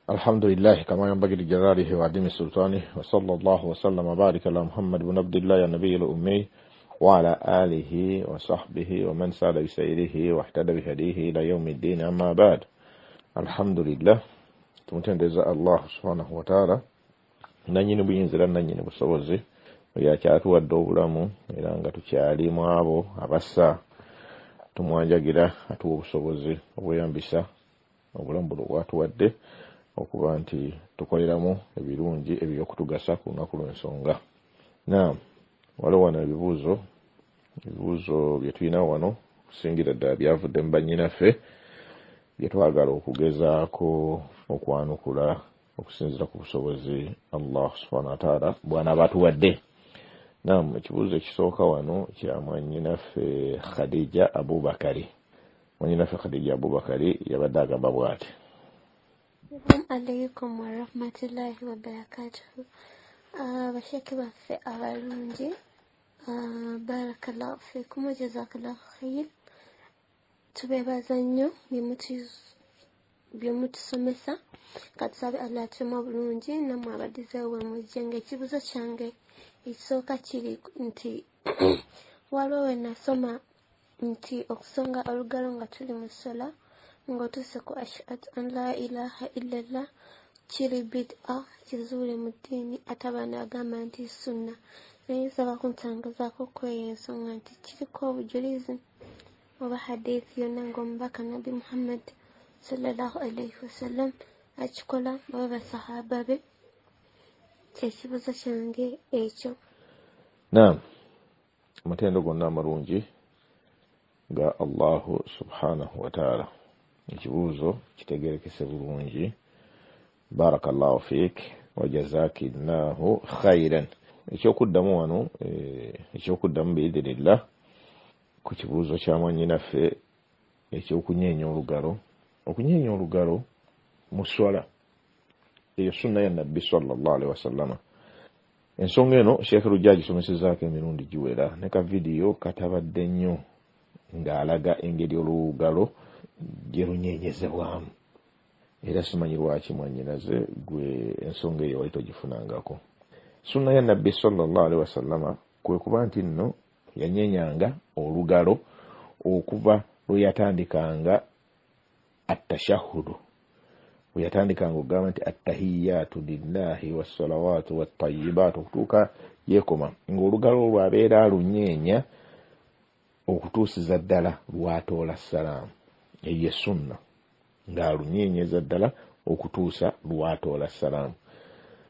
الحمد لله كما ينبغي لجلاله وعظيم سلطانه وصلى الله وسلم وبارك على محمد بن عبد الله النبي الأمي وعلى آله وصحبه ومن سار بسيره واهتدى بهديه إلى يوم الدين. أما بعد، الحمد لله tumutendeza Allah subhanahu wa ta'ala nanyini buyinzira nanyini busobozi yakyatuwadde obulamu era nga tukyalimu abo abassa tumwanjagira atuwa obusobozi obweyambisa obulamu buno bwatuwadde okuba nti tukoleramu ebirungi ebyokutugasa ku lunaku lw'ensonga. Naam, waliwo wano ebibuuzo bye tulina wano kusingira ddala byavudde mu bannyinaffe bye twagala okugezaako okwanukula okusinziira ku busobozi Allah subhanahu wa ta'ala bw'anaaba atuwadde. Naam, ekibuuzo ekisooka wano kya mwannyinaffe Khadija Abubakari. Mwannyinaffe Khadija Abubakari yabadde agamba bw'ati: Assalamu alaikum wa rahmatullahi wa barakatuhu. Bashaki baffe abalungi, barakallahu fikum wa jazakallahu khair. Tubeebaza nnyo bye mutusomesa, katusabe Allah atuma bulungi nammwe abadizeewo mujjenga. Ekibuuzo kyange ekisooka kiri nti waliwo we nasoma nti okusonga olugalo nga tuli mu ssola ng'otuuse ku ashhadu an la ilaha illallah kiri bid'a kizuule mu ddiini, ate abantu agamba nti sunna. Naye nsaba kuntangazaako kweyo ensonga nti kiriko obujulizi oba hadithi yonna ng'omubaka Nabi Muhammad sallallahu alaihi wasallam akikola oba basahaba be. Kyekibuuzo kyange ekyo. Naam, amatendo gonna amalungi ga Allahu subhanahu wa ta'ala. Ekibuuzo kitegerekese bulungi. Barakallahu fiik wa jazakillahu khairan. Ekyokuddamu wano ekyokuddamu biidhinillah ku kibuuzo kya mwannyinaffe ekyokunyeenya olugalo. Okunyeenya olugalo mu swala eyo sunna ya Nabbi sallallahu alaihi wasallama. Ensonga eno Sheikh Rujja agisomesezzaako emirundi giwera, ne ka vidiyo katabadde nnyo ng'alaga engeri olugalo gye lunyeenyezebwamu. Era simanyi lwaki mwannyinaze gwe ensonga eyo wali togifunangako. Sunna ya Nabbi sallallahu alaihi wasallama kwe kuba nti nno yanyeenyanga olugalo okuva lwe yatandikanga attashahhudu, bwe yatandikanga okugamba nti attahiyatu lillahi wassalawaatu wattayibaatu okutuuka yeekoma, ng'olugalo olwo abeera alunyeenya okutuusiza ddala lwatoola salaamu. Eyo sunna, ng'alunyeenyeza ddala okutuusa lwatoola salaamu.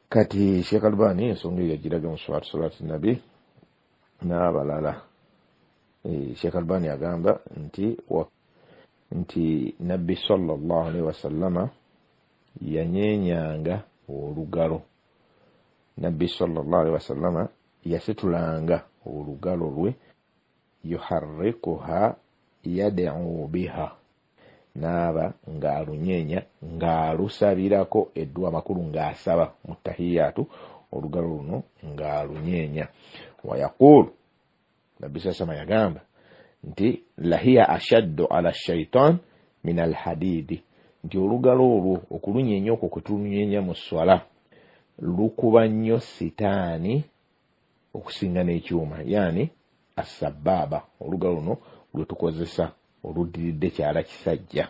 Kati Sheikh Albani ensonga eyo yagiraga mu salaatu nabi n'abalala. Sheikh Albani agamba nti Nabbi sallallahu alaihi wasallama yanyeenyanga olugalo. Nabbi sallallahu alaihi wasallama yasitulanga olugalo lwe, yuharrikuha yad'u biha, naaba ng'alunyeenya ng'alusabirako eddua amakulu ng'asaba mu tahiyatu olugalo luno ng'alunyeenya. Wayaqulu, Nabbi sasama yagamba nti lahiya ashaddu ala shaitan min alhadidi, nti olugalo olwo okulunyeenya okwo kwe tulunyeenya mu swala lukuba nnyo sitaani okusinga n'ekyuma, yani asababa, olugalo luno lwe tukozesa oluddiridde kyala kisajja.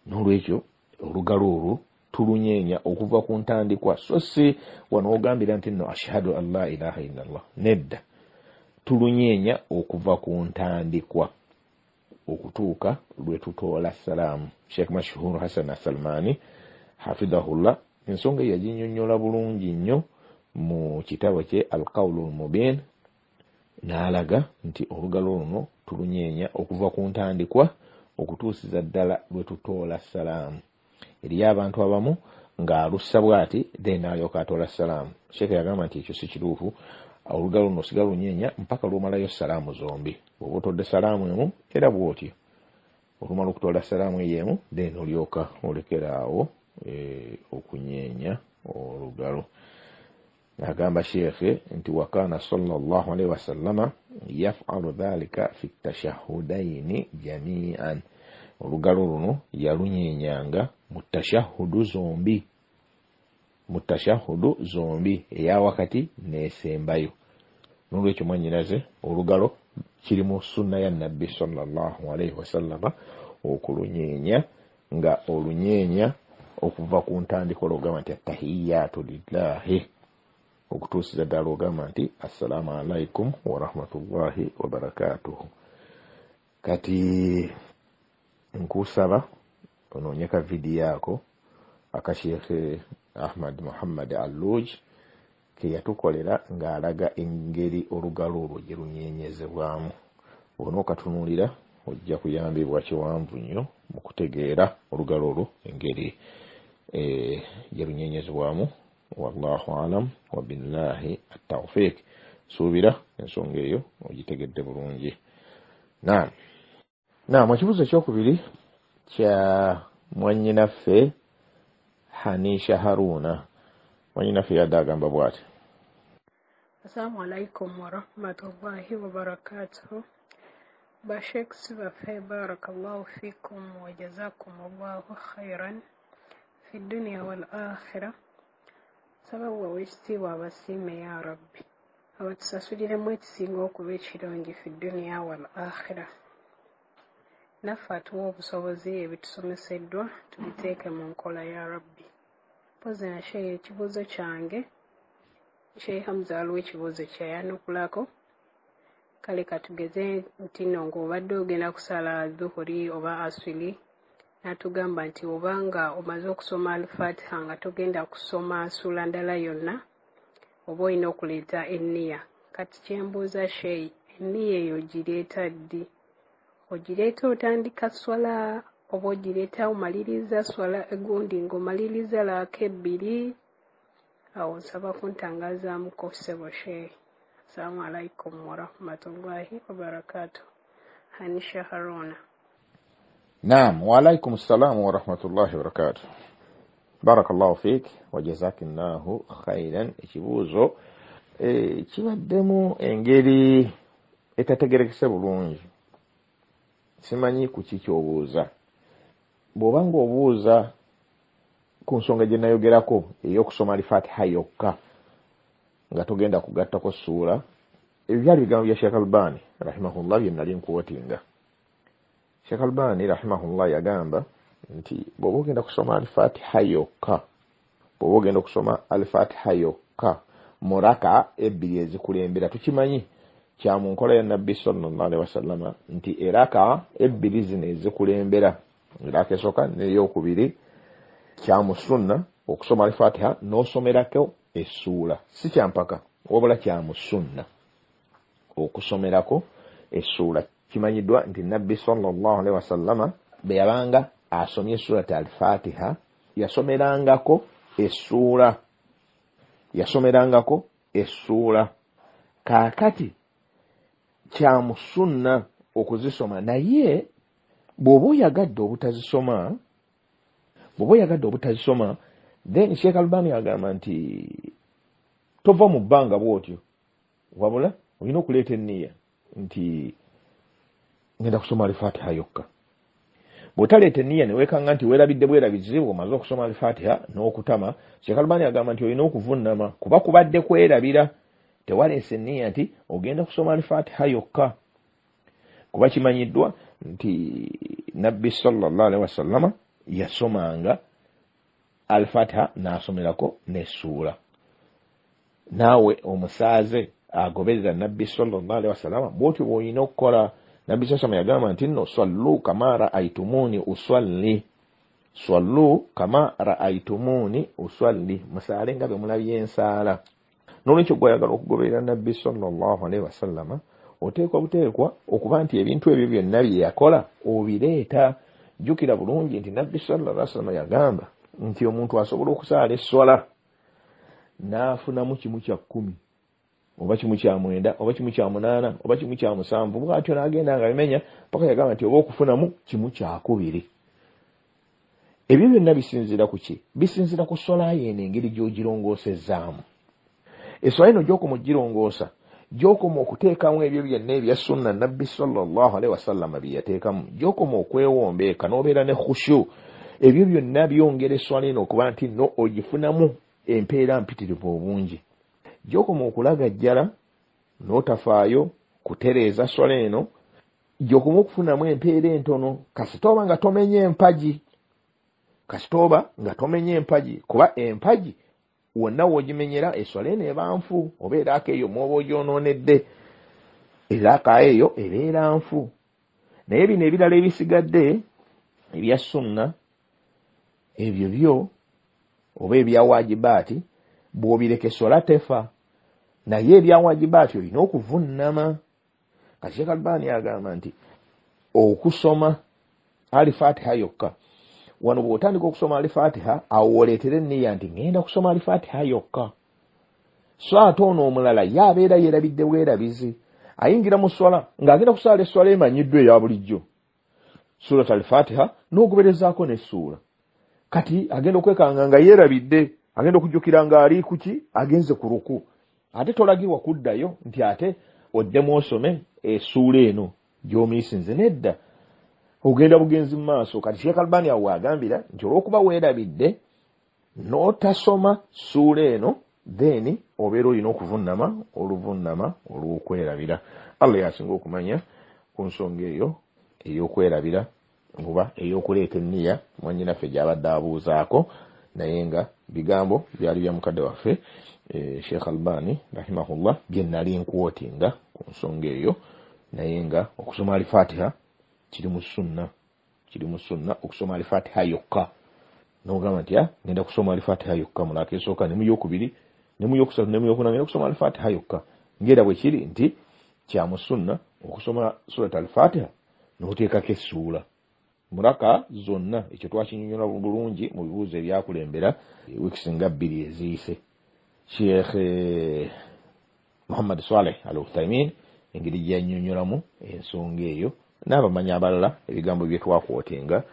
N'olwekyo olugalo olwo tulunyeenya okuva ku ntandikwa, so si wano ogambira nti nno ashhadu an la ilaha illallah. Nedda, tulunyeenya okuva ku ntandikwa okutuuka lwe tutoola salaamu. Sheikh Mashhur Hassan Asalmani hafidhahullah ensonga yaginnyonnyola bulungi nnyo mu kitabo kye Al-Qawlul Mubin, n'alaga nti olugalo luno tulunyeenya okuva ku ntandikwa okutuusiza ddala lwe tutoola salaamu. Eriyo abantu abamu ng'alussa bw'ati then alyoka atoola salaamu. Sheikh yagamba nti ekyo si kituufu. Olugalo luno sigala lunyeenya mpaka lw'omalayo salaamu zombi. Bw'oba otodde salaamu emu era bw'otyo, olumala okutoola salaamu ey'emu then olyoka olekeraawo okunyeenya olugalo. Agamba Sheikh nti wakana sallallahu alaihi wasallama yaf'alu dhalika fi tashahudaini jami'an. Olugalo luno yalunyeenyanga mutashahudu zombi eya wakati nesembayo. Nolwekyo mwanyinaze olugalo kiri mu sunna ya Nabbi sallallahu alayhi wasallam okulunyeenya, nga olunyeenya okuva ku ntandikwa olwogamba nti attahiyatu lillahi okutuusiza ddala olwogamba nti assalamu alaikum warahmatullahi wabarakatuhu. Kati nkusaba onoonyeka vidiyo ako akasheekhe Ahmad Muhammad Alluj ke yatukolera ng'alaga engeri olugalo olwo gye lunyeenyezebwamu. Onookatunuulira ojja kuyambibwa kiwanvu nnyo mu kutegeera olugalo olwo engeri gye lunyeenyezebwamu. Wallahu alam wa billahi at-tawfiq. Suubira ensonga eyo ogitegedde bulungi. Naam, ekibuuzo ekyokubiri kya mwannyinaffe Hanisha Haruna. Mwannyinaffe yadde agamba bw'ati: Assalamu alaikum wa rahmatullahi wa barakatuhu. Basheks baffe barakallahu fikum wa jazakumullahu khairan fi dunya wal akhirah. Sababu wa ekitiibwa abasiime ya rabbi abatusasuliremu ekisinga okuba ekirungi fi dunya wal akhirah. Naffe atuwa obusobozi ebitusomeseddwa tubiteeke mu nkola ya rabbi. Mpozi na shehe ekibuuzo kyange Sheikh Hamza aliwo ekibuuzo kyayanukulako. Kale katugeze nti nno ng'obadde ogenda kusala dhuhuri oba aswili n'atugamba nti obanga omaze okusoma al-Fatiha nga togenda kusoma sula ndala yonna oba olina okuleeta enniya. Kati kyembuuza Sheikh, enniya eyo gireeta ddi? Ogireeta otandika swala oba ogireeta omaliriza swala egundi ng'omaliriza laaka ebbiri? Awo nsaba kuntangazaamuko ssebo Sheikh. Assalamu alaikum wa rahmatullahi wa barakatuh. Hanisha Haruna. Naam, wa alaikum assalam wa rahmatullahi wa barakatuh. Barakallahu fiik wa jazakallahu khairan. Ekibuuzo kibaddemu engeri etategerekese bulungi. Simanyi ku ki ky'obuuza. Bw'oba ng'obuuza ku nsonga gye nayogerako ey'okusoma al-Fatiha yokka nga togenda kugattako ssuula, ebyo byali bigambo bya Sheikh Albani rahimahullah bye nali nkuwotinga. Sheikh Albani rahimahullah yagamba nti bw'oba ogenda kusoma al-Fatiha yokka, bw'oba ogenda okusoma al-Fatiha yokka mu raka ebbiri ezikulembera, tukimanyi kya mu nkola ya Nabbi sallallahu alaihi wasallam nti eraka ebbiri zino ezikulembera, eraka esooka n'eyokubiri, kya mu sunna okusoma al-Fatiha n'osomerako essuula. Si kya mpaka, wabula kya mu sunna okusomerako essuula. Kimanyiddwa nti Nabbi sallallahu alaihi wasallam bwe yabanga asomye surati al-Fatiha yasomerangako essuula. Kaakati kya mu sunna okuzisoma, naye bw'oba oyagadde obutazisoma, then Sheikh Albani agamba nti tova mu bbanga bw'otyo, wabula olina okuleeta enniya nti ngenda kusoma al-Fatiha yokka. Bw'otaleeta enniya ne weekanga nti weerabidde bwerabizi bw'omaze okusoma al-Fatiha n'okutama, Sheikh Albani agamba nti olina okuvunnama kuba kubadde kwerabira, tewaleese enniya nti ogenda kusoma al-Fatiha yokka. Kuba kimanyiddwa nti Nabbi sallallahu alaihi wasallam yasomanga al-Fatiha n'asomerako n'essuula. Naawe omusaaze agoberera Nabbi sallallahu alaihi wasallam bw'otyo bw'olina okukola. Nabbi sallallahu alaihi wasallam yagamba nti nno sallu kama ra'aytumuni usalli, musaale nga bwe mulabye ensaala. N'olwekyo gw'ayagala okugoberera Nabbi sallallahu alaihi wasallam oteekwa okuba nti ebintu ebyo byonna bye yakola obireeta. Jjukira bulungi nti Nabbi sallallahu alaihi wasallam yagamba nti omuntu asobola okusaala essola n'afunamu kimu kya 10 oba kimu kya 9 oba kimu kya 8 oba kimu kya 7, bw'atyo n'agenda nga bimenya paka yagamba nti oba okufunamu kimu kya 2. Ebyo byonna bisinzira ku ki? Bisinzira ku ssola yeeno engeri gy'ogirongoosezaamu. Essola eno gy'okoma ogirongoosa, gy'okoma okuteekamu ebyo byonna ebya sunna Nabbi sallallahu alaihi wasallam bye yateekamu, gy'okoma okwewombeeka n'obeera ne khushu, ebyo byonna byongera esswala eno okuba nti no ogifunamu empeera mpitirivu obungi. Gy'okoma okulagajjala n'otafaayo kutereeza swala eno, gy'okoma okufunamu empeera entono kasitooba nga tomenye empagi. Kuba empagi wonna w'ogimenyera esswala eno eba nfu, oba eraaka eyo mw'oba ogyonoonedde, eraaka eyo ebeera nfu. Naye bino ebirala ebisigadde ebya sunna, ebyo byo oba ebya waajibaati, bw'obireka esswala tefa. Naye ebya waajibaati olina okuvunnama. Kati Sheikh Albani agamba nti okusoma Al-Fatiha yokka. Wano bw'otandika okusoma Al-Fatiha, awo oleetere enniya nti ngenda kusoma Al-Fatiha yokka. So ate ono omulala y'abeera yeerabidde bwerabizi. Ayingira mu swala ng'agenda kusala esswala emanyiddwa eya bulijjo, Surat Al-Fatiha n'ogoberezaako n'essuula. Kati agenda okwekanga nga yeerabidde, agenda okujjukira ng'ali kuki, agenze ku ruku. Ate tolagirwa kuddayo nti ate oddemu osome essuula eno gy'omiisinze, nedda. Ogenda bugenzi mu maaso. Kati Sheikh Albani awo agambira nti olw'okuba weerabidde n'otasoma ssuula eno, then obeera olina okuvunnama oluvunnama olw'okwerabira. Allah yasinga okumanya ku nsonga eyo ey'okwerabira oba ey'okuleeta enniya mwannyinaffe gy'abadde abuuzaako, naye nga bigambo byali bya mukadde waffe Sheikh Albani rahimahullah bye nali nkwotinga ku nsonga eyo. Naye nga okusoma Al-Fatiha kiri mu sunna okusoma Al-Fatiha yokka. N'ogamba nti ngenda kusoma Al-Fatiha yokka mulaaka esooka, ne mu yokubiri, ne mu yokusatu, ne mu yokuna ngenda kusoma Al-Fatiha yokka. Ngera bwe kiri nti kya mu sunna okusoma Surat Al-Fatiha n'oteekako essuula. Mulaka zonna ekyo twakinyonyola bulungi mu bibuuzo ebyakulembera wiiki nga 2 eziyise. Sheikh Muhammad Saleh Al-Uthaymin engeri gy'annyonnyolamu ensonga eyo, n'abamanyi abalala ebigambo bye twakwotenga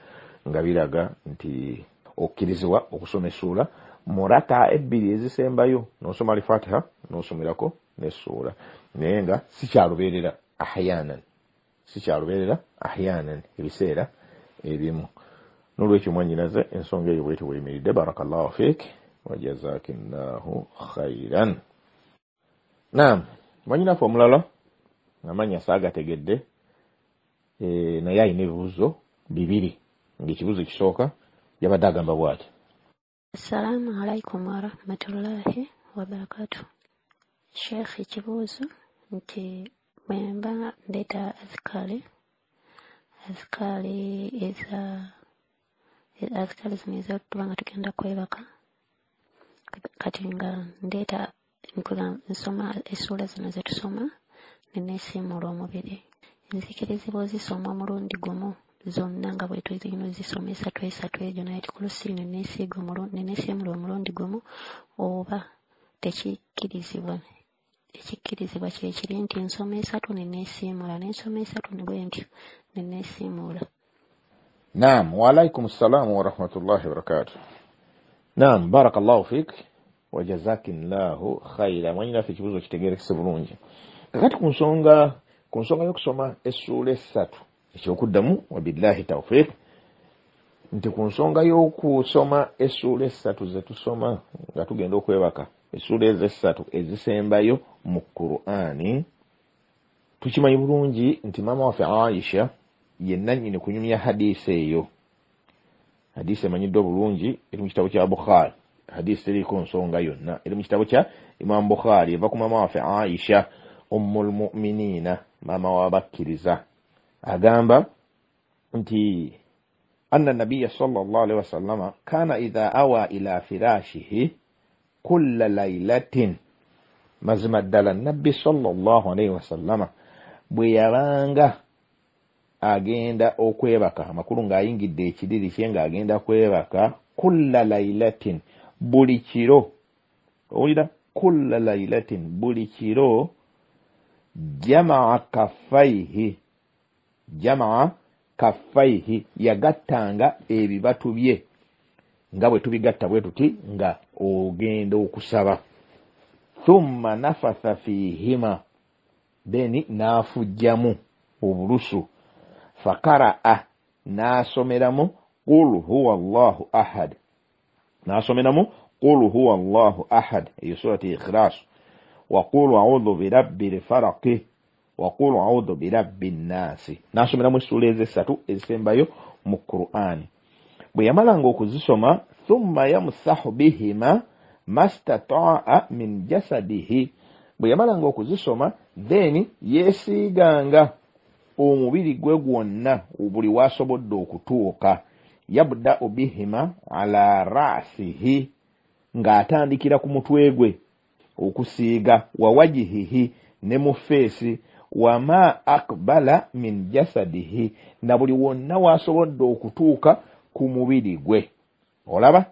nga biraga nti okkirizibwa okusoma essuula mu raka 2 ezisembayo, n'osoma Al-Fatiha n'osomerako n'essuula. Naye nga sikyalubeerera ahyanan ebiseera ebimu. N'olwekyo mwannyinaze ensonga eyo bwetyo bweyimiridde. Barakallahu fiik wa jazakillahu khairan. Naam, mwannyinaffe omulala amanya saagategedde naye alina ebibuuzo 2. Ng'ekibuuzo kisooka yabadde agamba bw'ati: Assalamu alaikum wa rahmatullahi wa barakatuh. Sheikh, ekibuuzo nti bwemba ndeeta azikali zino ezatuba nga tugenda kwebaka, kati nga ndeeta nsoma essuula zino zetusoma neneesiimuula omubiri, nzikirizibwa ozisoma omulundi gumu zonna nga bwe tulina ozisoma esatu egyo, naye tikulusi neneesiimula omulundi gumu, oba tekikkirizibwa? Ekikkirizibwa kye kiri nti nsoma esatu neneesiimula, nensoma esatu ne bwe ntyo neneesiimula. Naam, wa alaikum assalamu wa rahmatullahi wa barakatuh. Naam, barakallahu fiik wa jazakillahu khaira. Mwannyinaffe ekibuuzo kitegeerekese bulungi. Kakati ku nsonga y'okusoma essuula 3 ekyokuddamu wa billahi tawfiq, nti ku nsonga y'okusoma essuula 3 zetusoma nga tugenda okwebaka, essuula ezo 3 ezisembayo mu Qur'ani, tukimanyi bulungi nti maama waffe Aisha yenna nnyini kunyumya hadisi eyo. Hadisi emanyiddwa bulungi, eri mu kitabo kya Bukhari. Hadisi eriko nsonga yonna eri mu kitabo kya Imam Bukhari, eva ku maama waffe Aisha ummul mu'minina, maama w'abakkiriza. Agamba nti anna nabiyya sallallahu alaihi wasallama kana idha awa ila firashihi kulla laylatin, mazima ddala nabbi sallallahu alaihi wasallama bwe yabanga agenda okwebaka, amakulu ng'ayingidde ekiriri kye ng'agenda kwebaka, kulla laylatin, buli kiro, owulira, kulla laylatin, buli kiro, jamaa kaffaihi, yagattanga ebibatu bye nga bwe tubigatta bwe tuti nga ogenda okusaba. Thumma nafatha fihima, then n'afujjamu obulusu. Fakaraa, n'asomeramu qul huwa Allahu ahad. Nasomeramu qul huwa Allahu ahad, iyo surati Ikhlas. Wa qul a'udhu bi rabbil falaq wa qul a'udhu bi rabbin nas. Nasomeramu sura ezisatu ezisembayo mu Qur'ani. Bwe yamalanga okuzisoma, thumma yamsahu bihima mastata'a min jasadihi. Bwe yamalanga okuzisoma, then yeesiiganga omubiri gwe gwonna buli wasobodde okutuuka. Yabda'u bihima ala ra'sihi, ng'atandikira ku mutwe gwe okusiiga, wa wajihihi, ne mu feesi, wa ma akbala min jasadihi, na buli wonna wasobodde okutuuka ku mubiri gwe. Olaba,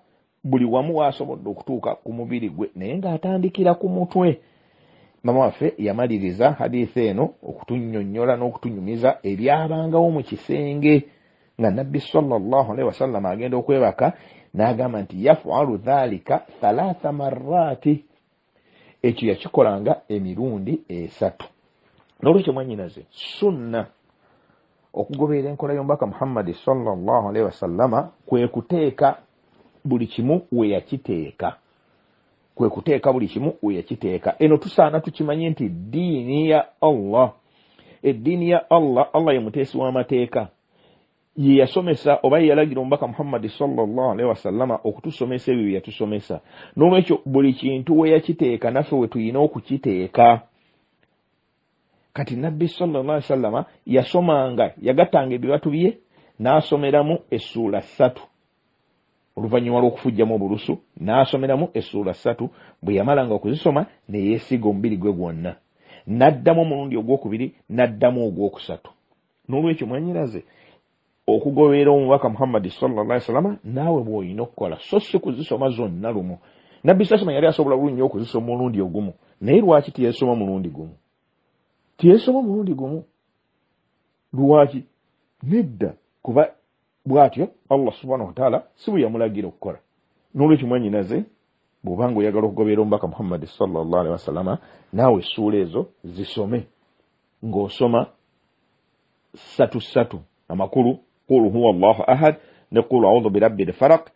buli wamu wasobodde okutuuka ku mubiri gwe, naye ng'atandikira ku mutwe. Mama waffe yamaliriza hadithi eno okutunnyonnyola n'okutunyumiza ebyabangawo mu kisenge, nga Nabbi sallallahu alaihi wasallam agenda okwebaka n'agamba nti yafalu dhalika 3 marrati. Ekyo yakikolanga emirundi 3. N'olwekyo mwannyinaze, sunna okugoberera enkola y'omubaka Muhammad sallallahu alaihi wasallama kwe kuteeka buli kimu we yakiteeka. Eno tusaana tukimanye nti ddiini ya Allah, eddiini ya Allah, Allah ye muteesi w'amateeka, ye yasomesa oba ye yalagira omubaka Muhammad sallallahu alaihi wasallama okutusomesa ebyo bye yatusomesa. N'olwekyo buli kintu we yakiteeka naffe we tuyina okukiteeka. Kati Nabbi sallallahu alaihi wasallama yasomanga, yagattanga ebibatu bye n'asomeramu essula 3. Oluvannyuma lw'okufujjamu obulusu n'asomeramu essula 3. Bwe yamalanga okuzisoma ne yeesiga omubiri gwe gwonna, n'addamu omulundi ogwokubiri, n'addamu ogwokusatu. N'olwekyo mwannyinaze, okugoberera omubaka Muhammad sallallahu alaihi wasallam naawe bw'olina okukola, so si kuzisoma zonna lumu. Nabbi sallallahu yali asobola bulungi okuzisoma omulundi ogumu, naye lwaki tiyesoma mulundi gumu? Lwaki? Nedda, kuba bw'atyo Allah subhanahu wa ta'ala si bwe yamulagira okukola. N'olwekyo mwannyinaze, bw'obanga oyagala okugoberera omubaka Muhammad sallallahu alaihi wasallam, naawe essuula ezo zisome ng'osoma 3 amakulu, qul huwa Allahu ahad, ne qul a'udhu bi rabbil falaq,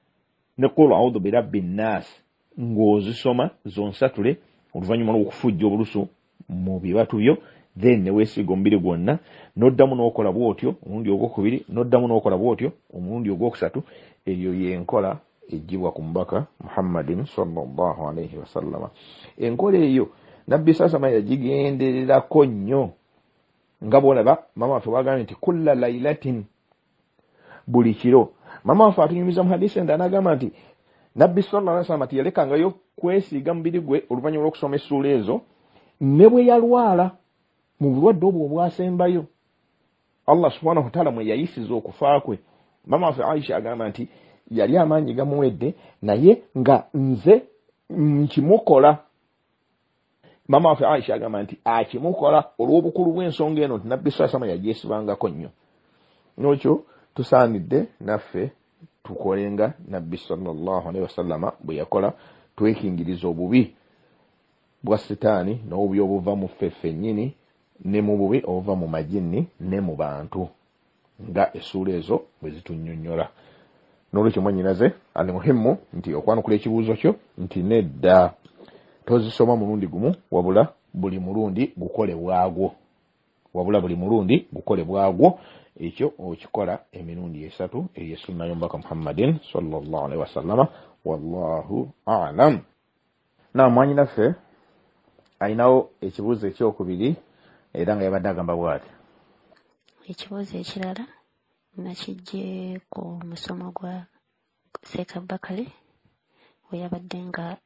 ne qul a'udhu bi rabbin nas, ng'ozisoma zonsatule oluvannyuma lw'okufujja obulusu mu bibatu byo, then ne weesiga omubiri gwonna, n'oddamu n'okola bw'otyo omulundi ogwokubiri, n'oddamu n'okola bw'otyo omulundi ogwokusatu. Eyo y'enkola ejjibwa ku mubaka Muhammadin sallallahu alaihi wasallama. Enkola eyo Nabbi sasama yagigendererako nnyo, nga bw'olaba mama waffe wagambye nti kulla lailatin, buli kiro. Mama waffe atunyumiza mu hadisi endala n'agamba nti Nabbi sallallahu alaihi wasallam yalekangayo kwesiiga mubiri gwe oluvannyuma lw'okusoma essuula ezo, ne bwe yalwala mu bulwadde obwo obwasembayo, Allah subhanahu wa ta'ala mwe yayisiza okufa kwe. Mama waffe Aisha agamba nti yali amaanyi gamuwedde, naye nga nze nkimukola. Mama waffe Aisha agamba nti akimukola olw'obukulu bw'ensonga eno nti Nabbi sallallahu alaihi wasallam yagyesibangako nnyo. N'okyo tusaanidde naffe tukolenga Nabbi sallallahu alaihi wasallama bwe yakola, twekingiriza obubi bwa sitaani n'obubi obuva mu ffe ffennyini, ne mu bubi obuva mu majini ne mu bantu, nga essuula ezo bwe zitunnyonnyola. N'olwekyo mwannyinaze, ali muhimu nti okwanukula ekibuuzo kyo nti nedda, tozisoma mulundi gumu, wabula buli mulundi gukole bwagwo. Ekyo okikola emirundi 3 eyesunna y'omubaka Muhammadin sallallahu alaihi wasallama. Wallahu a'lam. Na mwannyinaffe ayinawo ekibuuzo ekyokubiri, era nga yabadde agamba bw'ati. Ekibuuzo ekirala nakijje ku musomo gwa Seeka Bakale we yabadde nga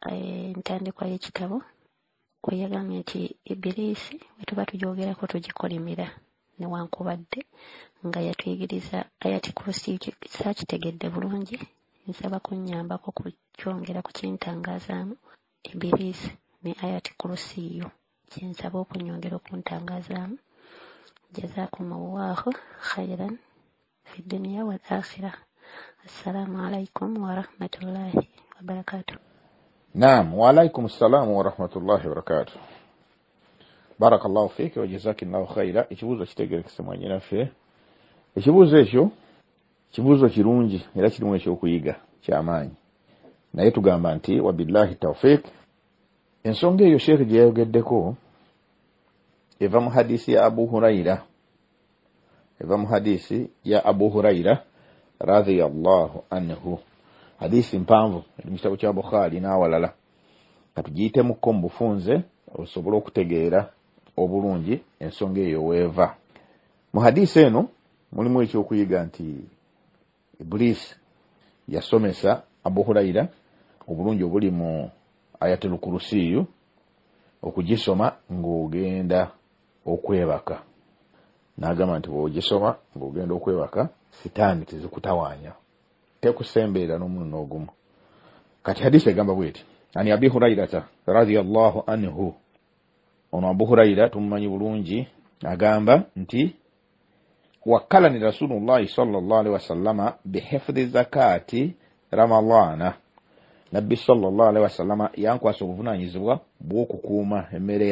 entandikwa y'ekitabo, kwe yagambye nti Ibiriisi bwe tuba tugyogerako tugikolimira, newankubadde nga yatuyigiriza ayati kursi saakitegedde bulungi, nsaba kunnyambako kukyongera ku kintangazaamu Ibiriisi ne ayati kursi yo, kyensaba okunyongera okuntangazaamu. Jazakumullahu khairan fi dunya wal akhirah. Assalamu alaikum wa rahmatullahi wa barakatuh. Naam, wa alaikum assalam wa rahmatullahi wa barakatuh. Barakallahu fiki wa jazakillahu khaira. Ekibuuzo kitegerekese mwannyinaffe. Ekibuuzo ekyo kibuuzo kirungi era kirimu ekyokuyiga kyamaanyi naye tugamba nti wabillahi tawfiq. Ensonga eyo sheekh gye yayogeddeko eva mu hadisi ya Abu Huraira radhiyallahu anhu. Hadisi mpanvu eri mu kitabo kya Bukhari n'awalala, katugiyitemuko mu bufunze osobola okutegeera obulungi ensonga eyo weeva. Mu hadisi eno mulimu ekyokuyiga nti Iblis yasomesa Abu Huraira obulungi obuli mu Ayatul Kursiyu okugisoma ng'ogenda okwebaka. N'agamba nti bw'ogisoma ng'ogenda okwebaka sitaani tezikutawaanya, tekusembeera n'omuntu n'ogumu. Kati hadisi egamba bw'eti: ani Abi Hurairata radhiyallahu anhu. Ono Abu Huraira tumumanyi bulungi, agamba nti wakkalani Rasulullahi sallallahu alaihi wasallama bihifdhi zakati Ramadana. Nabbi sallallahu alaihi wasallama yankwasa obuvunaanyizibwa bw'okukuuma emmere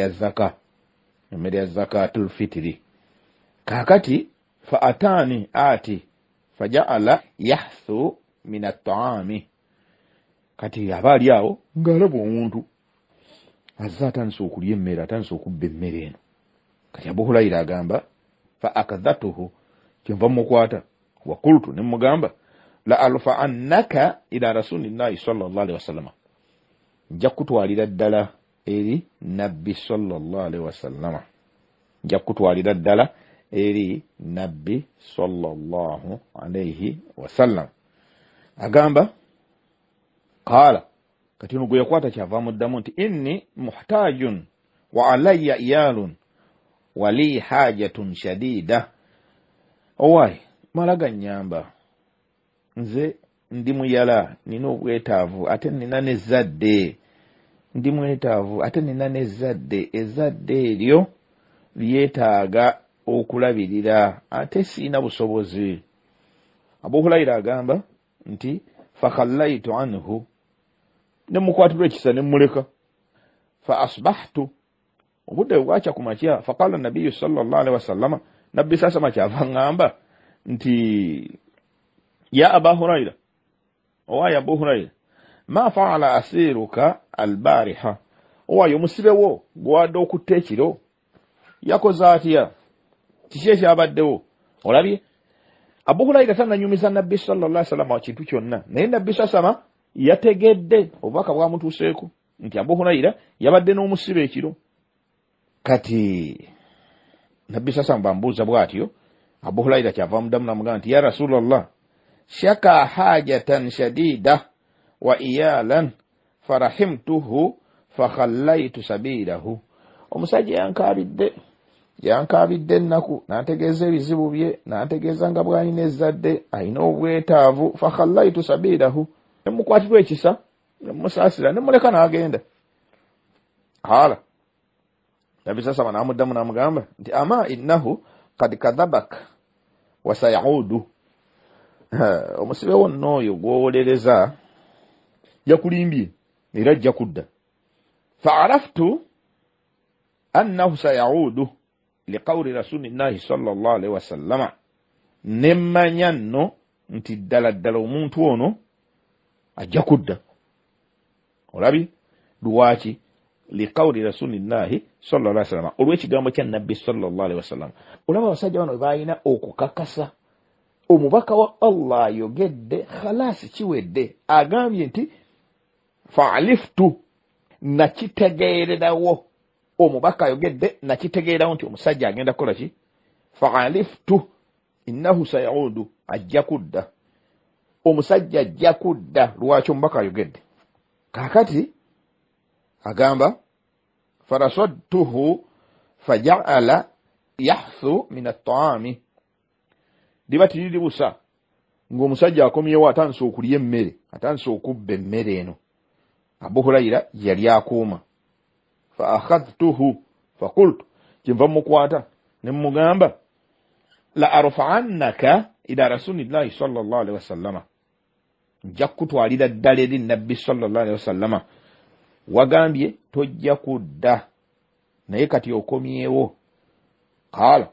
ya zakatul fitri. Kakati fa atani ati faja'ala yahthu min at-ta'ami. Kati abaali awo ng'alaba omuntu azza atandise okulya emmere, atandise okubba emmere eno. Kati Abu Huraira agamba fa akadhatuhu, kyenva mukwata wa qultu, ne mugamba la alfa annaka ila rasulillahi sallallahu alaihi wasallam, nja kutwalira ddala eri nabbi sallallahu alaihi wasallam, nja kutwalira ddala eri nabbi sallallahu alaihi wasallam. Agamba qala, kati ono gwe yakwata kyava muddamu nti inni muhtajun wa alayya iyalun wa li hajatun shadida. Owaye malaga nyamba, nze ndi muyala, nina obwetaavu ate nina n'ezzadde, ndi mwetaavu ate nina n'ezzadde, ezzadde eryo lyetaaga okulabirira ate siina busobozi. Abu Huraira agamba nti fakhallaitu anhu, ne mukwatirwa ekisa ne muleka. Fa asbahtu, obudde bwakya ku makya, faqala nabiyyu sallallahu alaihi wasallama, nabbi sasa makyava ngamba nti ya Aba Huraira, owaye Abu Huraira, ma faala asiruka albariha, owaye omusibe wo gwadde okutta ekiro yakoze atya, kiki ekyabaddewo? Olabye Abu Huraira tananyumiza nabbi sallallahu alaihi wasallam kintu kyonna, naye nabbi sasama yategedde obubaka bwamutuuseeko nti Abu Huraira yabadde n'omusibe ekiro. Kati nabbi sasama bambuuza bw'atyo, Abu Huraira kyava muddamu n'amugamba nti ya Rasulallah, shaka hajatan shadida wa iyalan farahimtuhu fakhallaitu sabilahu. Omusajja yankabidde ennaku, n'antegeeza ebizibu bye, n'antegeeza nga bw'alina ezzadde, alina obwetaavu, fakhallaitu sabilahu, ne mukwatirwa ekisa, ne musaasira, ne muleka n'agenda. Hala Nabi sasa n'amuddamu n'amugamba nti ama innahu qad kadhabak wa sayaudu. Omusibe wonna oyo gwowolereza yakulimbye era ajja kudda. Fa'araftu annahu sayaudu liqawli rasulillahi sallallahu alaihi wasallama, nemmanya nno nti ddala ddala omuntu ono ajja kudda. Olabi lwaki? Liqawli rasulillahi sallallahu alaihi wasallam, olw'ekigambo kya nabbi sallallahu alaihi wasallam. Olaba abasajja bano balina okukakasa omubaka wa Allah ayogedde, khalasi kiwedde. Agambye nti fa'aliftu, nakitegeererawo. Omubaka ayogedde, nakitegeerawo nti omusajja agenda kukola ki? Fa'aliftu innahu sayaudu, ajja kudda. Omusajja ajja kudda. Lwaki? Omubaka ayogedde. Kakati agamba faraswadtuhu faja'ala yahthu min at-ta'ami. Liba tiriri busa ng'omusajja akomyewo atandise okulya emmere, atandise okubba emmere eno. Abu Huraira yali akuuma. Fa akhadhtuhu faqultu, kyenva mukwata ne mugamba la arfa'annaka ila rasulillahi sallallahu alaihi wasallama, nja kutwalira ddala eri nabbi sallallahu alaihi wasallama. Wagambye tojja kudda, naye kati okomyewo. Kala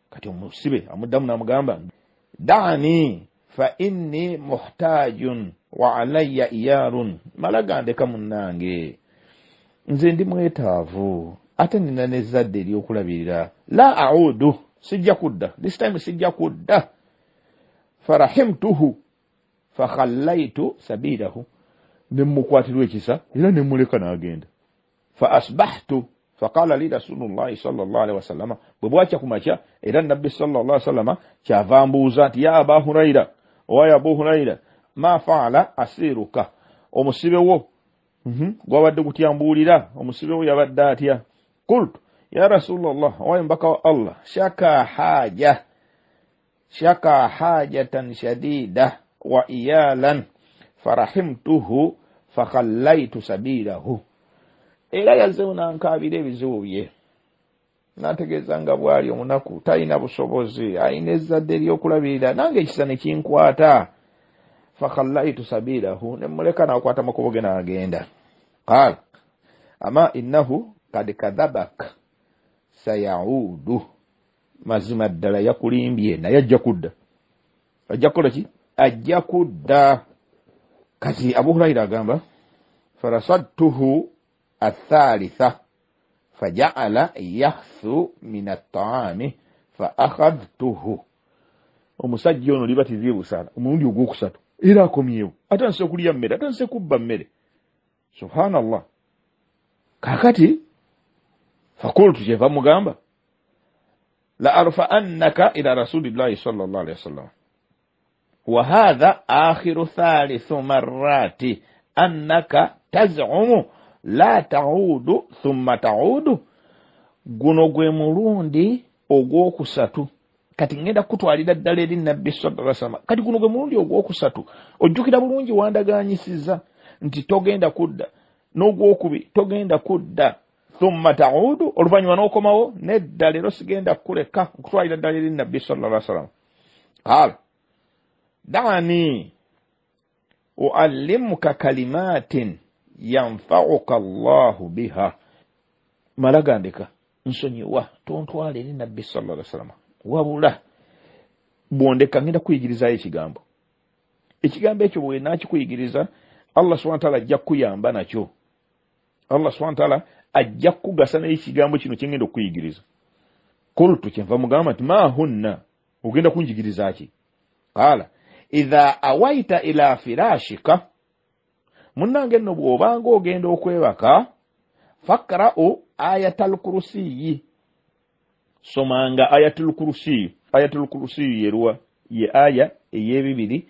kati omusibe amuddamu n'amugamba da'ani fa inni muhtajun wa alayya iyarun. Malaga ndeka munnange nze ndi mwetaavu ate nina n'ezzadde ery'okulabirira. La a'udu, sijja kudda, this time sijja kudda. Farahimtuhu fakhallaitu sabilahu, nemukwatirwa ekisa era nemuleka n'agenda. Fa asbahtu faqala li rasulullahi sallallahu alaihi wasallam, bwe bwakya kumakya era nabbi sallallahu alaihi wasallam kyava mbuuza nti ya aba hurayra, owa abu hurayra, ma faala asiruka, omusibe wo gwabadde gutyambuulira, omusibe wo yabadde atya? Qultu ya rasulallah, owa mbaka wa Allah, shaka hajatan shadida wa iyalan farahimtuhu fakhallaitu sabilahu. Era yazze nankabira ebizibu bye, nategeeza nga bwali omunaku talina busobozi, alina ezzadde ery'okulabirira, nange ekisa ne kinkwata. Fakhallaitu sabilahu, ne muleka n'akwata makubo ge n'agenda. Qaala ama innahu kad kadhabak sayaudu, mazima ddala yakulimbye naye ajja kudda. Ajja kukola ki? Ajja kudda. Kati Abu Hurayra agamba farasadtuhu athalitha faja'ala yahthu min at-ta'ami fa akhadhtuhu. Omusajja ono libatizie busana omulundi ogwokusatu era akomyewo, atandise okulya mmere, atandise kubba mmere. Subhanallah. Kakati fakultu, kyeva mugamba la arfa'annaka ila rasulillahi sallallahu alaihi wasallam wa hadha akhiru thalithu marrati annaka taz'umu la ta'udu thumma ta'udu. Guno gwe mulundi ogwokusatu kati ngenda kutwalira ddala eri nabbi sallallahu alaihi wasallam. Kati guno gwe mulundi ogwokusatu, ojjukira bulungi wandaganyisiza nti togenda kudda, n'ogwokubi togenda kudda, thumma ta'udu, oluvannyuma n'okomawo nedda leero sigenda kuleka nkutwalira ddala eri nabbi sallallahu alaihi wasallam. Qala da'ani uallimuka kalimatin yanfa'uka Allahu biha. Malagandika nsonyiwa tontwala eri nabbi sallallahu alaihi wasallam, wabula bwondeka ngenda kuyigirizayo ekigambo. Ekigambo ekyo bwe nakikuyigiriza Allah subhanahu wa ta'ala ajja kuyamba nakyo. Allah subhanahu wa ta'ala ajja kugasa n'ekigambo kino kyengenda okuyigiriza. Qultu, kyenva mugamba nti ma hunna, ogenda kunjigiriza ki? Qala idha awaita ila firashika, munnange nno bw'obanga ogenda okwebaka, fakra'u ayatal kursiyi, somanga ayatul kursiyi. Ayatul kursiyi yerwa ye aya ey'ebibiri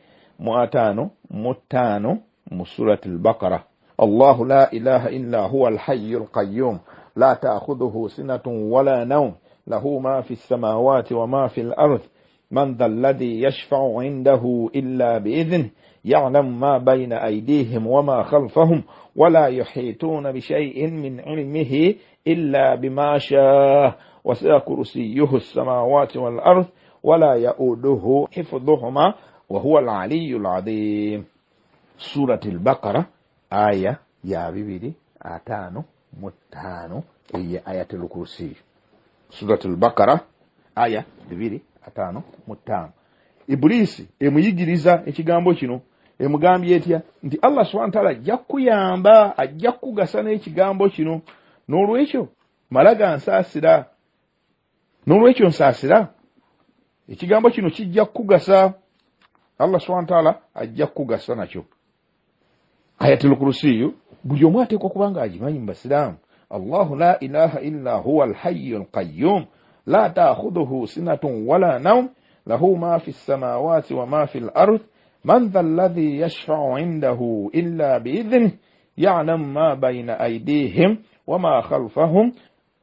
mu surati al-Baqara. Allahu la ilaha illa huwa al-hayyul qayyum la ta'khudhuhu sinatun wala nawm lahu ma fi as-samawati wa ma fi al-ardh man dha alladhi yashfa'u 'indahu illa bi'idhnihi يعلم ما بين أيديهم وما خلفهم ولا يحيطون بشيء من علمه إلا بما شاء وسع كرسيه السماوات والأرض ولا يؤوده حفظهما وهو العلي العظيم. سورة البقرة آية يا بيبي آتانو متانو هي آية الكرسي. سورة البقرة آية بيبي آتانو متانو. Iblisi emuyigiriza ekigambo kino emugambye etya nti Allah subhanahu wa ta'ala ajja kuyamba, ajja kugasa n'ekigambo kino, n'olwekyo malaga nsaasira, n'olwekyo nsaasira, ekigambo kino kijja kugasa. Allah subhanahu wa ta'ala ajja kugasa nakyo. Ayatul kursiyu buli omu ateekwa kuba nga agimanyi mu Basiraamu. Allahu la ilaha illa huwa al-hayyul qayyum la ta'khudhuhu sinatun wala nawm له ما في السماوات وما في الأرض من ذا الذي يشفع عنده إلا بإذنه يعلم ما بين أيديهم وما خلفهم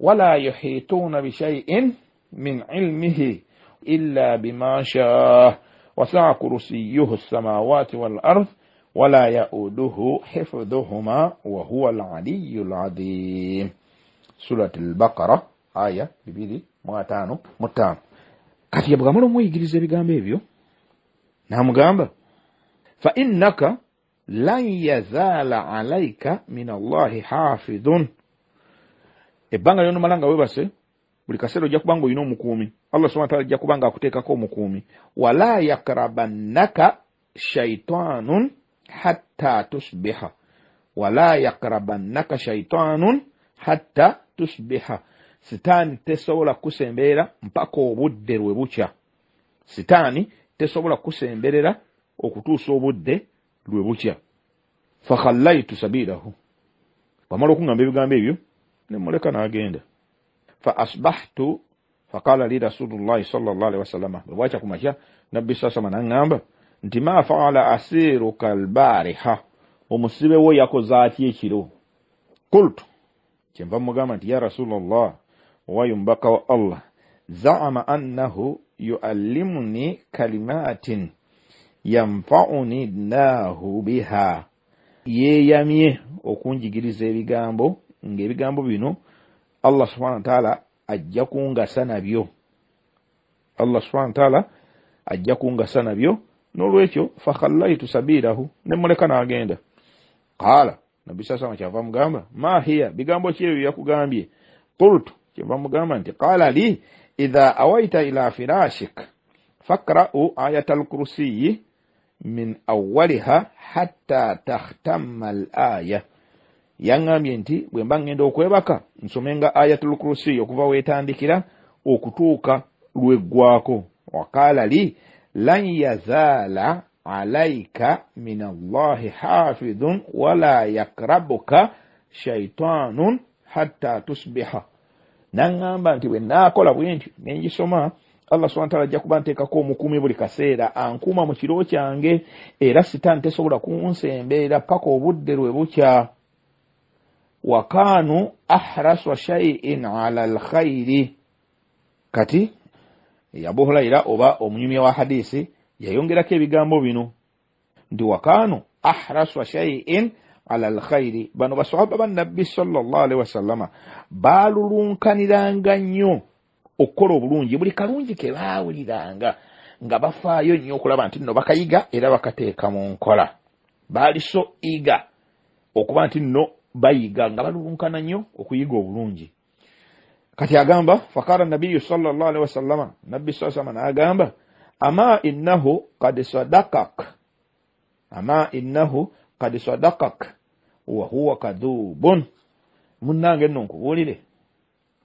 ولا يحيطون بشيء من علمه إلا بما شاء وسع كرسيه السماوات والأرض ولا يؤوده حفظهما وهو العلي العظيم. سورة البقرة آية ببيلي متانو. Kati yabugamala omuyigiriza ebigambo ebyo n'amugamba fa innaka lan yazala alayka min Allahi hafidhun. Ebbanga lyonna malanga webase, buli kaseera ojja kubanga olina omukuumi. Allah subhanahu wa ta'ala ajja kubanga akuteekako omukuumi. Wala yakrabannaka shaytanun hatta tusbiha. Wala yakrabannaka shaytanun hatta tusbiha. Sitaani tesobola kusemberera mpaka obudde lwe bukya. Sitaani tesobola kusemberera okutuusa obudde lwe bukya. Fakhallaitu sabilahu. Bamala okungamba ebigambo ebyo ne muleka n'agenda. Fa asbahtu faqala li Rasulullah sallallahu alaihi wasallam. Bwacha kumakya Nabbi sasa manangamba nti ma fa'ala asiruka albariha. Omusibe wo yakoza ati ekiro. Qultu kyemba mugamba nti ya Rasulullah wa yumbaka wa Allah za'ama annahu yu'allimuni kalimatin yanfa'uni Allahu biha. Yeyamye okunjigiriza ebigambo ng'ebigambo bino Allah subhanahu wa ta'ala ajja kungasa nabyo. Allah subhanahu wa ta'ala ajja kungasa nabyo. N'olwekyo fakhallaitu sabilahu ne muleka n'agenda. Qala Nabbi sasa makyava mugamba ma hiya bigambo ki ebyo yakugambye. Qultu kyeva mugamba nti qala li idha awaita ila firashik faqra'u ayatal kursiyyi min awwaliha hatta takhtamma al-aya. Yangambye nti bwe mba ngenda okwebaka nsomenga ayatul kursi okuva wetandikira okutuuka lweggwako. Waqala li lan yazala alayka min Allahi hafidhun wala yakrabuka shaytanun hatta tusbiha. Nangamba nti bwe naakola bwentyo nengisoma Allah subhanahu wa ta'ala ajja kuba nteekako omukuumi buli kaseera ankuuma mu kiro kyange era sitaani tesobola kunsemberera paka obudde lwe bukya. Wakanu ahraswa shay'in ala alkhairi. Kati Abu Huraira oba omunyumya wa hadisi yayongerako ebigambo bino nti wakanu ahraswa shay'in ala alkhairi. Bano basahaba ba Nabbi sallallahu alaihi wasallama balulunkaniranga nnyo okukola obulungi buli kalungi ke baawuliranga nga bafaayo nnyo okulaba nti nno bakayiga era bakateeka mu nkola. Baali so iga okuba nti nno bayiga nga balulunkana nnyo okuyiga obulungi. Kati agamba faqala nabiyyu sallallahu alaihi wasallama Nabbi sallallahu alaihi wasallam agamba ama innahu qad sadaqak. Ama innahu qad sadaqak wa huwa kadhubun. Munnange nno nkubuulire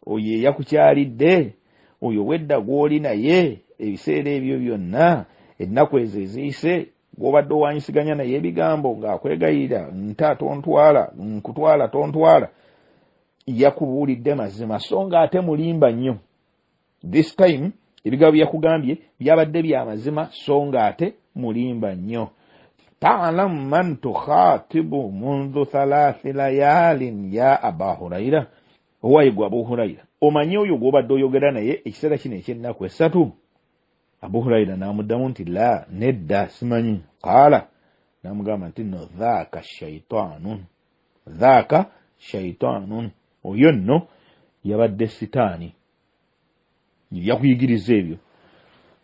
oyo yakukyalidde oyo wedda gw'oli naye ebiseera ebyo byonna ennaku ezo eziyise gw'obadde owanyisiganya naye ebigambo ng'akwegayirira nta tontwala nkutwala tontwala yakubuulidde mazima so nga ate mulimba nnyo. This time ebigambo byakugambye byabadde bya mazima so nga ate mulimba nnyo. Ta'lam man tukhatibu mundu 3 layalin ya Aba Huraira. Owayigwa Abu Huraira omanyi oyo gw'obadde oyogera naye ekiseera kino eky'ennaku 3? Abu Huraira n'amuddamu nti la nedda simanyi. Qala n'amugamba nti no dhaaka shaytanun. Dhaaka shaytanun. Oyo nno yabadde sitaani yakuyigiriza ebyo.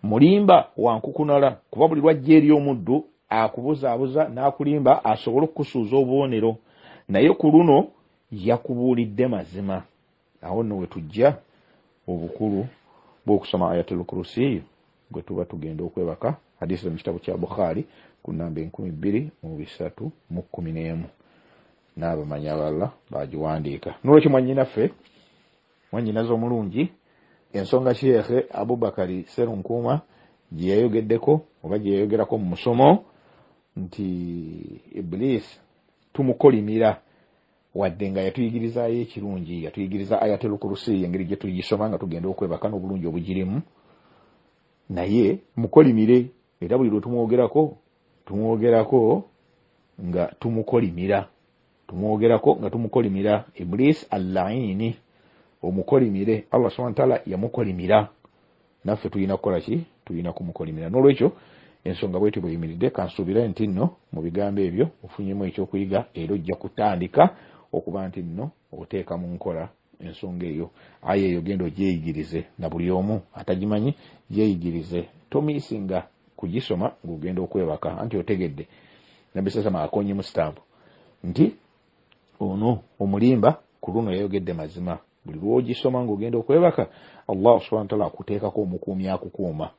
Mulimba wankukunala kuba buli lwajja eri omuddu akubuzaabuza n'akulimba asobole okukusuuza obubonero naye ku luno yakubuulidde mazima. Awo nno we tujja obukulu bw'okusoma ayatul kursi gwe tuba tugenda okwebaka. Hadisi mu kitabo kya Bukhari ku namba 2311 n'abamanyi abalala bagiwandiika. N'olwekyo mwannyinaffe mwannyinaze omulungi ensonga Sheikh Abubakari Serunkuuma gye yayogeddeko oba gye yayogerako mu musomo nti Iblis tumukolimira wadde nga yatuyigirizayo ekirungi yatuyigiriza ayatul kursi engeri gye tugisoma nga tugenda okwebaka n'obulungi obugirimu naye mukolimire era buli lwe tumwogerako nga tumukolimira Iblis al-la'ini omukolimire Allah subhanahu wa ta'ala yamukolimira naffe tulina kukola ki tulina kumukolimira. N'olwekyo ensonga bwetyo bweyimiridde kansuubira nti nno mu bigambo ebyo ofunyemu ekyokuyiga era ojja kutandika okuba nti nno oteeka mu nkola ensonga eyo. Aye eyo genda ogyeyigirize na buli omu atagimanyi gyeyigirize tomiisinga kugisoma ng'ogenda okwebaka anti otegedde Nabbi sasama akonye mu sitampu nti ono omulimba ku luno yayogedde mazima buli lwogisoma ng'ogenda okwebaka Allah subhanahu wa ta'ala akuteekako omukuumi akukuuma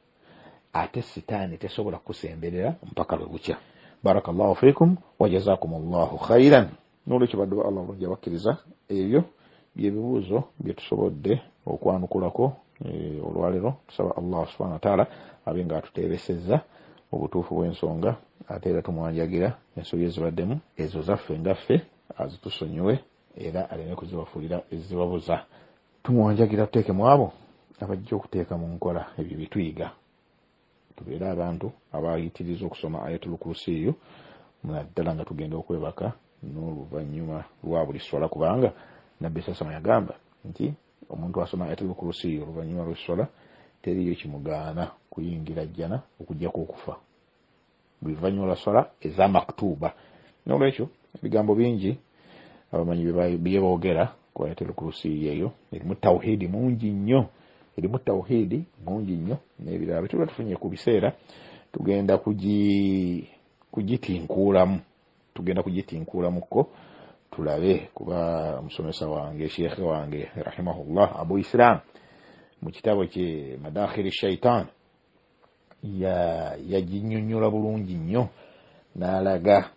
ate sitaani tesobola kusemberera mpaka lwe bukya. Barakallahu fikum wa jazakumullahu khairan. N'olwekyo baddu ba Allah bulungi abakkiriza ebyo byebibuuzo bye tusobodde okwanukulako olwaleero. Tusaba Allah subhanahu wa ta'ala abe nga atuteebesezza obutuufu bw'ensonga ate era tumwanjagira ensobi ezibaddemu ezo zaffe ngaffe azitusonyiwe era aleme kuzibafuulira ezibabuza. Tumwanjagira tuteeke mu abo abajja okuteeka mu nkola ebyo bituyiga. Tubeera abantu abayitiriza okusoma ayatul kursiyu naddala nga tugenda okwebaka n'oluvannyuma lwa buli swala, kubanga nabbi sasama yagamba nti omuntu asoma ayatul kursiyu oluvannyuma lw'essola teriyo kimugaana kuyingira jjana okuggyako okufa. Buli luvannyuma lwa swala eza maktuba. N'olwekyo ebigambo bingi abamanyi bye boogera ku ayatul kursiyu eyo erimu tawhidi mungi nnyo, erimu tawhidi mungi nnyo n'ebirala bye tuba tufunye ku biseera tugenda kugitinkuulamuko tulabe, kuba musomesa wange sheekhe wange rahimahullah Abu Islam mu kitabo kye Madakhili Shaitan yaginnyonnyola bulungi nnyo n'alaga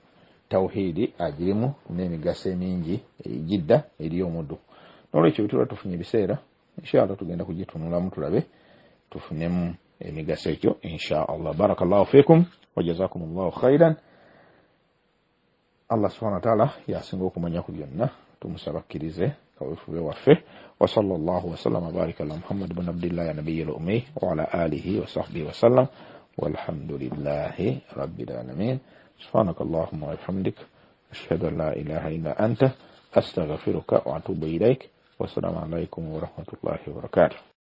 tawhidi agirimu n'emigaso emingi egidda eri omuddu. N'olwekyo bwe tuba tufunye ebiseera inshallah tugenda kugitunulamu tulabe tufunemu emigaso ekyo inshallah. Barakallahu fikum wa jazakumullahu khairan. Allah subhanahu wa ta'ala yasinga okumanya ku byonna tumusaba akkirize kaweefube waffe. Wa sallallahu wa sallama baraka ala Muhammad ibn Abdillah ya nabiyyil ummi wa ala alihi wa sahbihi wa sallam walhamdulillahi rabbil alamin. سبحانك اللهم وبحمدك أشهد أن لا إله إلا أنت أستغفرك وأتوب إليك والسلام عليكم ورحمة الله وبركاته.